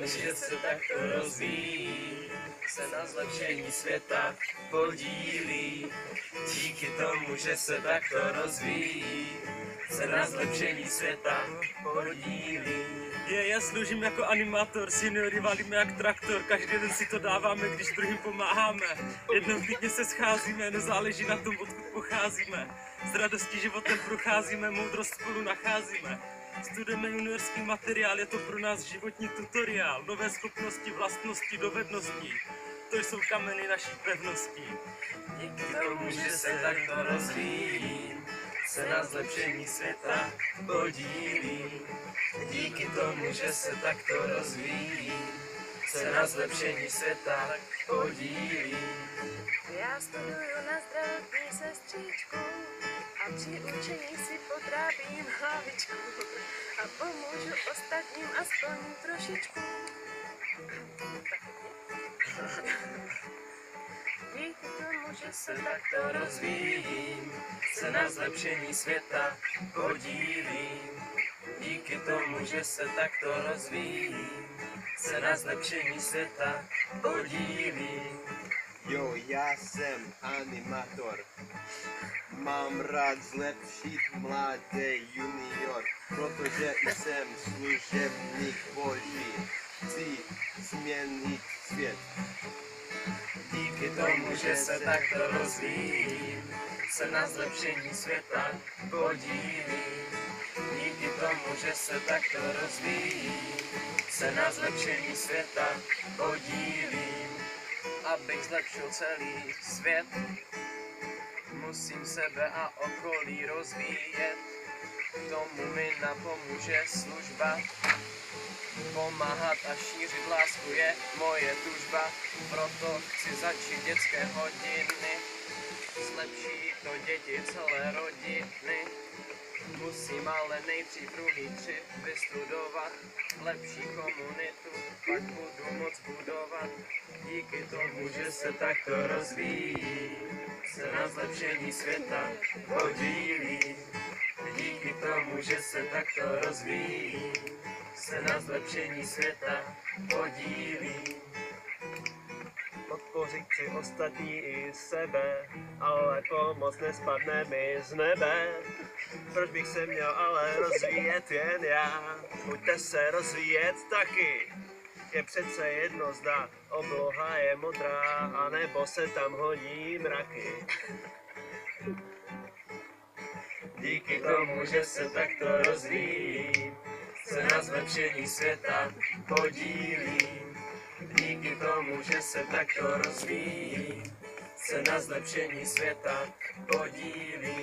tomu, že se takto rozvíjí, se na zlepšení světa podílí. Díky tomu, že se takto rozvíjí, se na zlepšení světa podílí. Já sloužím jako animátor, seniory valíme jak traktor, každý den si to dáváme, když druhým pomáháme. Jednou týdně se scházíme, nezáleží na tom, odkud pocházíme. S radostí životem procházíme, moudrost spolu nacházíme. Studujeme juniorský materiál, je to pro nás životní tutoriál. Nové schopnosti, vlastnosti, dovednosti, to jsou kameny naší pevnosti. Díky tomu, že se takto rozvíjím, se na zlepšení světa podílí. Díky tomu, že se takto rozvíjím, se na zlepšení světa podílí. Já studuju na zdravotní sestřičku a při učení si potrápím hlavičku a pomůžu ostatním aspoň trošičku. Díky tomu, že se takto Rozvíjím, se na zlepšení světa podílím. Díky tomu, že se takto rozvíjím, se na zlepšení světa podílím. Jo, já jsem animátor. Mám rád zlepšit mladý junior, protože jsem služebník boží. Chci změnit svět. Díky tomu, že se takto rozvíjím, se na zlepšení světa podílím. Díky tomu, že se takto rozvíjím, se na zlepšení světa podílím. Abych zlepšil celý svět, musím sebe a okolí rozvíjet. K tomu mi napomůže služba. Pomáhat a šířit lásku je moje tužba, proto chci začít dětské hodiny. Zlepší to děti celé rodiny. Musím ale nejdřív druhý 3 vystudovat, lepší komunitu, pak budu moc budovat. Díky tomu, že se takto rozvíjí, se na zlepšení světa podílí. Díky tomu, že se takto rozvíjí, se na zlepšení světa podílí. Podpořit si ostatní i sebe, ale pomoc nespadne mi z nebe. Proč bych se měl ale rozvíjet jen já? Pojďte se rozvíjet taky. Je přece jedno, zda obloha je modrá, anebo se tam honí mraky. Díky tomu, že se takto rozvíjí, se na zlepšení světa podílí. Díky tomu, že se takto rozvíjí, se na zlepšení světa podílí.